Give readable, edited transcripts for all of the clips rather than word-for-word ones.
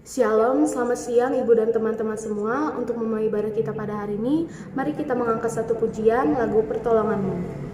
Shalom, selamat siang Ibu dan teman-teman semua. Untuk memulai ibadah kita pada hari ini, mari kita mengangkat satu pujian lagu Pertolonganmu.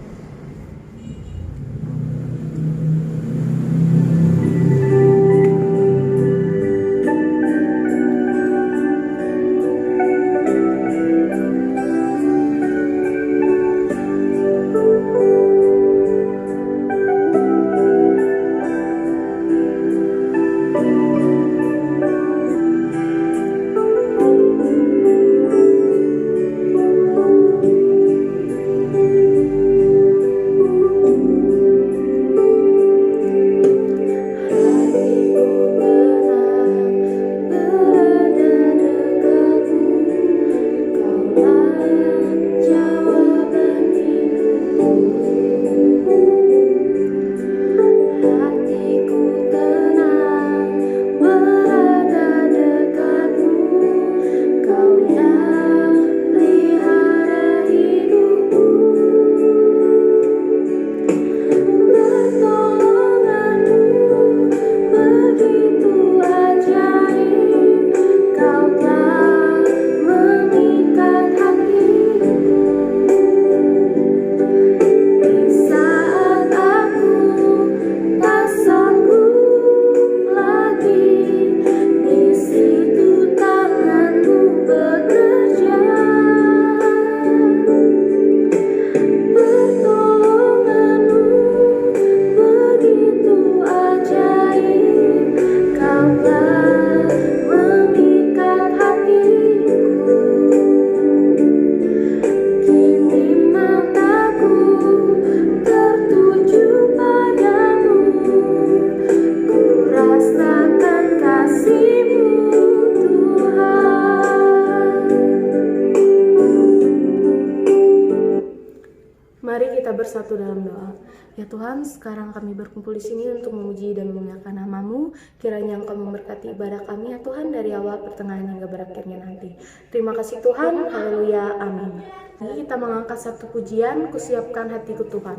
Mari kita bersatu dalam doa. Ya Tuhan, sekarang kami berkumpul di sini untuk memuji dan memuliakan nama-Mu. Kiranya Engkau memberkati ibadah kami ya Tuhan dari awal, pertengahan hingga berakhirnya nanti. Terima kasih Tuhan. Haleluya. Amin. Mari kita mengangkat satu pujian, Kusiapkan hatiku Tuhan.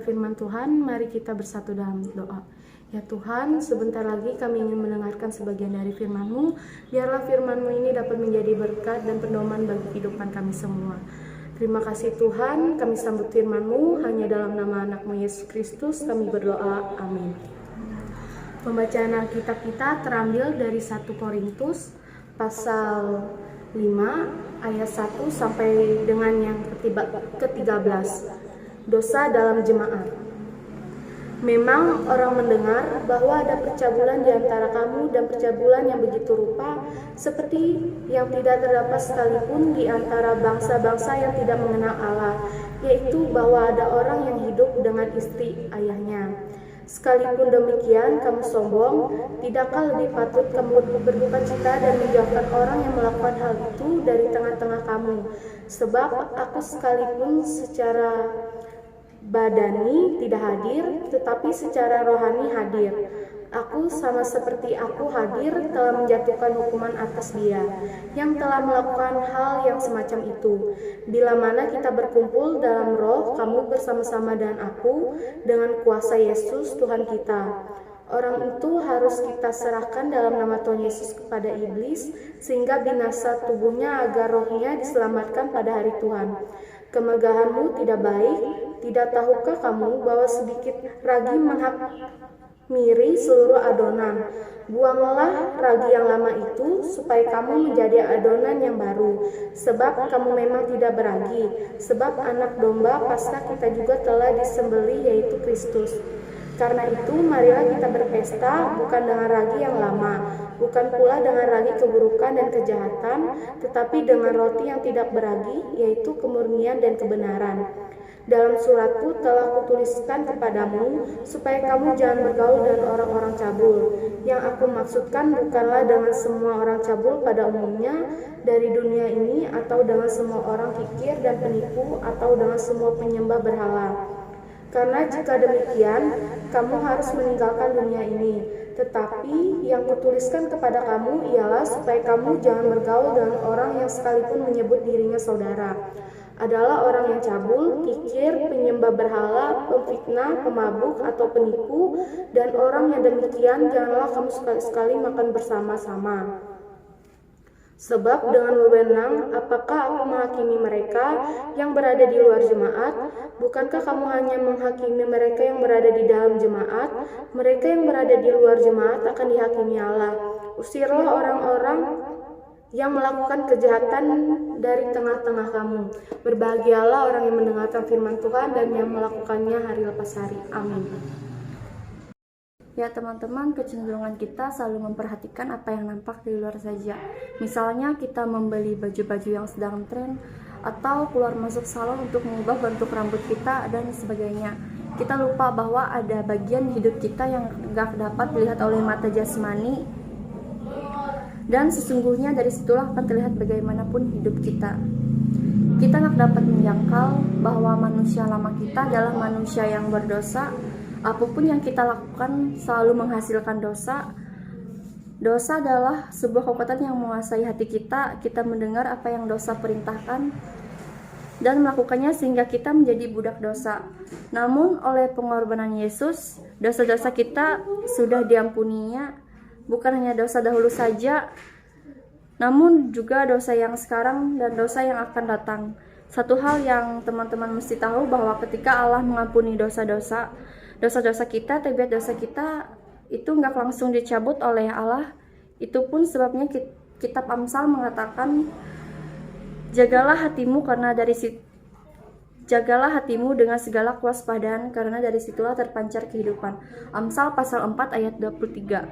Firman Tuhan, mari kita bersatu dalam doa. Ya Tuhan, sebentar lagi kami ingin mendengarkan sebagian dari firman-Mu. Biarlah firman-Mu ini dapat menjadi berkat dan pedoman bagi kehidupan kami semua. Terima kasih Tuhan, kami sambut firman-Mu hanya dalam nama anak-Mu Yesus Kristus kami berdoa. Amin. Pembacaan Alkitab kita terambil dari 1 Korintus pasal 5 ayat 1 sampai dengan yang ke-13. Dosa dalam jemaat. Memang orang mendengar bahwa ada percabulan di antara kamu dan percabulan yang begitu rupa seperti yang tidak terdapat sekalipun di antara bangsa-bangsa yang tidak mengenal Allah, yaitu bahwa ada orang yang hidup dengan istri ayahnya. Sekalipun demikian kamu sombong, tidakkah lebih patut kamu berduka cita dan menjauhkan orang yang melakukan hal itu dari tengah-tengah kamu? Sebab aku sekalipun secara badani tidak hadir, tetapi secara rohani hadir. Aku sama seperti aku hadir telah menjatuhkan hukuman atas dia yang telah melakukan hal yang semacam itu. Bila mana kita berkumpul dalam roh, kamu bersama-sama dan aku dengan kuasa Yesus Tuhan kita. Orang itu harus kita serahkan dalam nama Tuhan Yesus kepada iblis, sehingga binasa tubuhnya agar rohnya diselamatkan pada hari Tuhan. Kemegahanmu tidak baik, tidak tahukah kamu bahwa sedikit ragi menghamiri seluruh adonan? Buanglah ragi yang lama itu, supaya kamu menjadi adonan yang baru. Sebab kamu memang tidak beragi, sebab anak domba Paskah kita juga telah disembelih, yaitu Kristus. Karena itu, marilah kita berpesta bukan dengan ragi yang lama, bukan pula dengan ragi keburukan dan kejahatan, tetapi dengan roti yang tidak beragi, yaitu kemurnian dan kebenaran. Dalam suratku telah kutuliskan kepadamu, supaya kamu jangan bergaul dengan orang-orang cabul. Yang aku maksudkan bukanlah dengan semua orang cabul pada umumnya dari dunia ini, atau dengan semua orang kikir dan penipu, atau dengan semua penyembah berhala. Karena jika demikian, kamu harus meninggalkan dunia ini. Tetapi yang kutuliskan kepada kamu ialah supaya kamu jangan bergaul dengan orang yang sekalipun menyebut dirinya saudara. Adalah orang yang cabul, kikir, penyembah berhala, pemfitnah, pemabuk, atau penipu, dan orang yang demikian janganlah kamu sekali-sekali makan bersama-sama. Sebab dengan wewenang, apakah aku menghakimi mereka yang berada di luar jemaat? Bukankah kamu hanya menghakimi mereka yang berada di dalam jemaat? Mereka yang berada di luar jemaat akan dihakimi Allah. Usirlah orang-orang yang melakukan kejahatan dari tengah-tengah kamu. Berbahagialah orang yang mendengarkan firman Tuhan dan yang melakukannya hari lepas hari. Amin. Ya teman-teman, kecenderungan kita selalu memperhatikan apa yang nampak di luar saja. Misalnya kita membeli baju-baju yang sedang tren, atau keluar masuk salon untuk mengubah bentuk rambut kita dan sebagainya. Kita lupa bahwa ada bagian hidup kita yang gak dapat dilihat oleh mata jasmani, dan sesungguhnya dari situlah akan terlihat bagaimanapun hidup kita. Kita gak dapat menjangkau bahwa manusia lama kita adalah manusia yang berdosa. Apapun yang kita lakukan selalu menghasilkan dosa. Dosa adalah sebuah kekuatan yang menguasai hati kita. Kita mendengar apa yang dosa perintahkan dan melakukannya sehingga kita menjadi budak dosa. Namun oleh pengorbanan Yesus, dosa-dosa kita sudah diampuninya. Bukan hanya dosa dahulu saja, namun juga dosa yang sekarang dan dosa yang akan datang. Satu hal yang teman-teman mesti tahu bahwa ketika Allah mengampuni dosa-dosa kita, tabiat dosa kita itu nggak langsung dicabut oleh Allah. Itu pun sebabnya kitab Amsal mengatakan, jagalah hatimu dengan segala kewaspadaan, karena dari situlah terpancar kehidupan. Amsal pasal 4 ayat 23.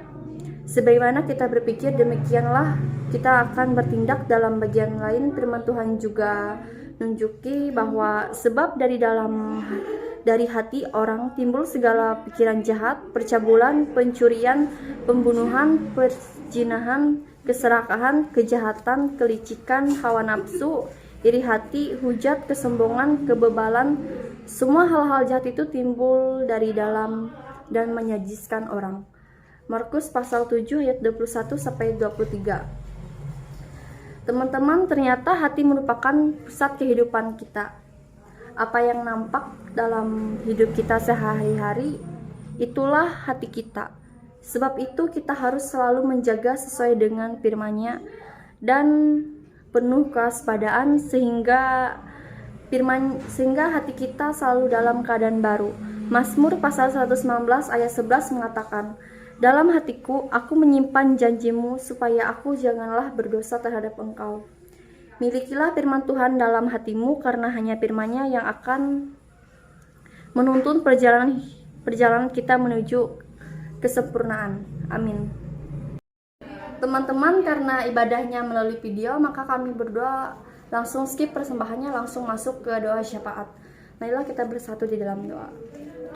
Sebagaimana kita berpikir, demikianlah kita akan bertindak. Dalam bagian lain, firman Tuhan juga menunjuki bahwa sebab dari hati orang timbul segala pikiran jahat, percabulan, pencurian, pembunuhan, perzinahan, keserakahan, kejahatan, kelicikan, hawa nafsu, iri hati, hujat, kesombongan, kebebalan. Semua hal-hal jahat itu timbul dari dalam dan menyajiskan orang. Markus pasal 7 ayat 21 sampai 23. Teman-teman, ternyata hati merupakan pusat kehidupan kita. Apa yang nampak dalam hidup kita sehari-hari, itulah hati kita. Sebab itu kita harus selalu menjaga sesuai dengan firman-Nya dan penuh kewaspadaan sehingga hati kita selalu dalam keadaan baru. Mazmur pasal 119 ayat 11 mengatakan, "Dalam hatiku aku menyimpan janjimu supaya aku janganlah berdosa terhadap Engkau." Milikilah firman Tuhan dalam hatimu karena hanya firman-Nya yang akan menuntun perjalanan kita menuju kesempurnaan. Amin. Teman-teman, karena ibadahnya melalui video, maka kami berdoa langsung skip persembahannya, langsung masuk ke doa syafaat. Marilah kita bersatu di dalam doa.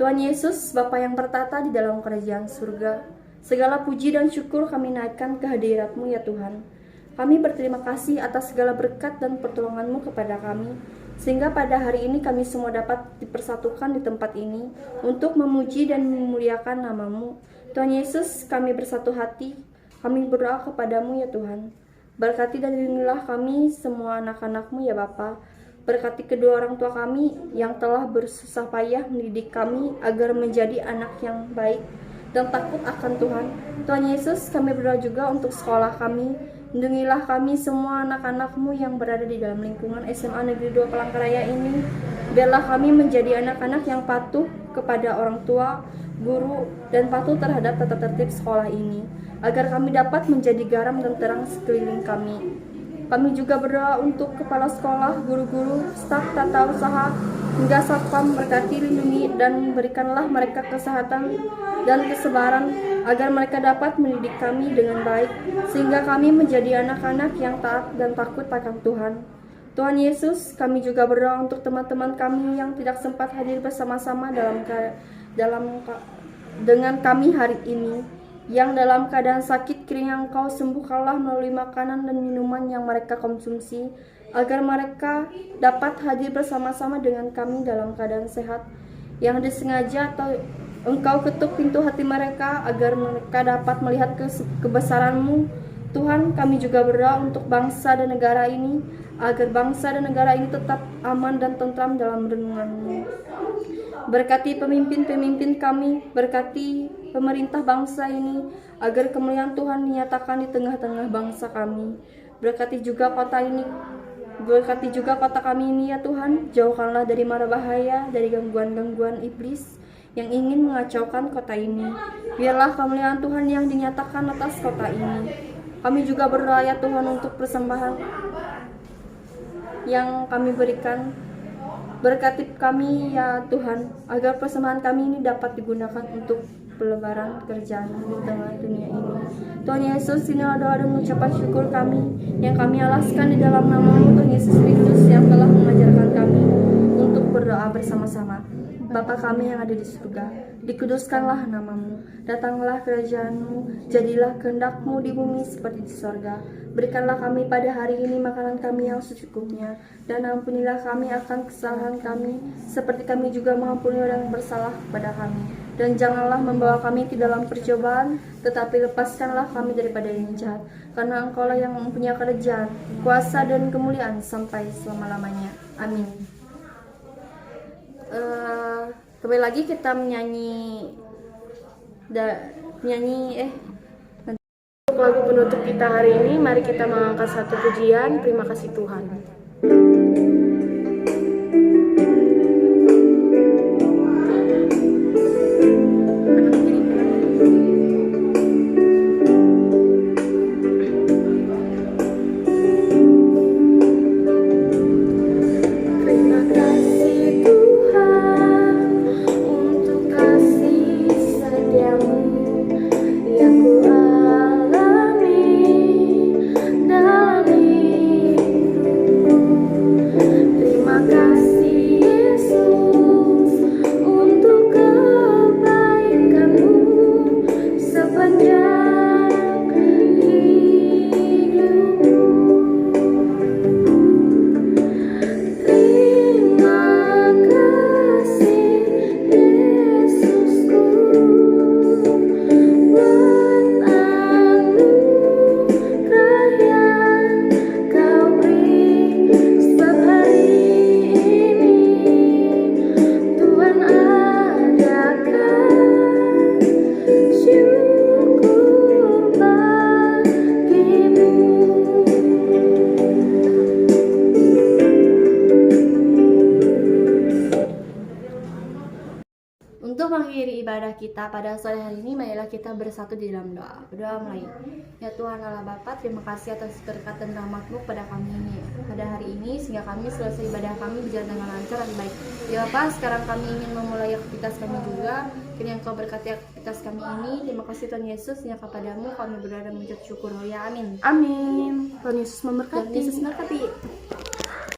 Tuhan Yesus, Bapa yang bertata di dalam kerajaan surga, segala puji dan syukur kami naikkan ke hadirat-Mu ya Tuhan. Kami berterima kasih atas segala berkat dan pertolongan-Mu kepada kami, sehingga pada hari ini kami semua dapat dipersatukan di tempat ini untuk memuji dan memuliakan nama-Mu. Tuhan Yesus, kami bersatu hati, kami berdoa kepadamu ya Tuhan. Berkati dan lindungilah kami semua anak-anak-Mu ya Bapa. Berkati kedua orang tua kami yang telah bersusah payah mendidik kami agar menjadi anak yang baik dan takut akan Tuhan. Tuhan Yesus, kami berdoa juga untuk sekolah kami. Lindungilah kami semua anak-anak-Mu yang berada di dalam lingkungan SMA Negeri 2 Palangkaraya ini. Biarlah kami menjadi anak-anak yang patuh kepada orang tua, guru, dan patuh terhadap tata tertib sekolah ini, agar kami dapat menjadi garam dan terang sekeliling kami. Kami juga berdoa untuk kepala sekolah, guru-guru, staf tata usaha, hingga satpam. Berkati, lindungi, dan berikanlah mereka kesehatan dan kesabaran agar mereka dapat mendidik kami dengan baik, sehingga kami menjadi anak-anak yang taat dan takut akan Tuhan. Tuhan Yesus, kami juga berdoa untuk teman-teman kami yang tidak sempat hadir bersama-sama dengan kami hari ini, yang dalam keadaan sakit, kiranya Engkau sembuhkanlah melalui makanan dan minuman yang mereka konsumsi, agar mereka dapat hadir bersama-sama dengan kami dalam keadaan sehat. Yang disengaja atau Engkau ketuk pintu hati mereka agar mereka dapat melihat kebesaran-Mu. Tuhan, kami juga berdoa untuk bangsa dan negara ini, agar bangsa dan negara ini tetap aman dan tentram dalam renungan-Mu. Berkati pemimpin-pemimpin kami, berkati pemerintah bangsa ini, agar kemuliaan Tuhan dinyatakan di tengah-tengah bangsa kami. Berkati juga kota kami ini ya Tuhan. Jauhkanlah dari mara bahaya, dari gangguan-gangguan iblis yang ingin mengacaukan kota ini. Biarlah kemuliaan Tuhan yang dinyatakan atas kota ini. Kami juga berdoa ya Tuhan untuk persembahan yang kami berikan. Berkati kami ya Tuhan, agar persembahan kami ini dapat digunakan untuk pelebaran kerjaan di tengah dunia ini. Tuhan Yesus, inilah doa dan ucapan syukur kami yang kami alaskan di dalam nama-Mu, Tuhan Yesus Kristus, yang telah mengajarkan kami untuk berdoa bersama-sama. Bapa kami yang ada di surga, dikuduskanlah nama-Mu, datanglah kerajaan-Mu, jadilah kehendak-Mu di bumi seperti di surga. Berikanlah kami pada hari ini makanan kami yang secukupnya, dan ampunilah kami akan kesalahan kami, seperti kami juga mengampuni orang yang bersalah kepada kami. Dan janganlah membawa kami ke dalam percobaan, tetapi lepaskanlah kami daripada yang jahat, karena Engkau-lah yang mempunyai kerajaan, kuasa, dan kemuliaan sampai selama-lamanya. Amin. Kembali lagi kita menyanyi Untuk lagu penutup kita hari ini, mari kita mengangkat satu pujian. Terima kasih Tuhan. Dalam hidupku Untuk mengakhiri ibadah kita pada sore hari ini, marilah kita bersatu di dalam doa. Berdoa mulai. Ya Tuhan Allah Bapa, terima kasih atas berkat dan rahmat-Mu pada kami ini, pada hari ini, sehingga kami selesai ibadah kami berjalan dengan lancar dan baik. Ya Bapa, sekarang kami ingin memulai aktivitas kami juga. Kiranya Engkau berkati aktivitas kami ini. Terima kasih Tuhan Yesus, hanya kepadamu kami berdoa dan mengucap syukur. Ya amin. Amin. Tuhan Yesus memberkati. Tuhan Yesus memberkati.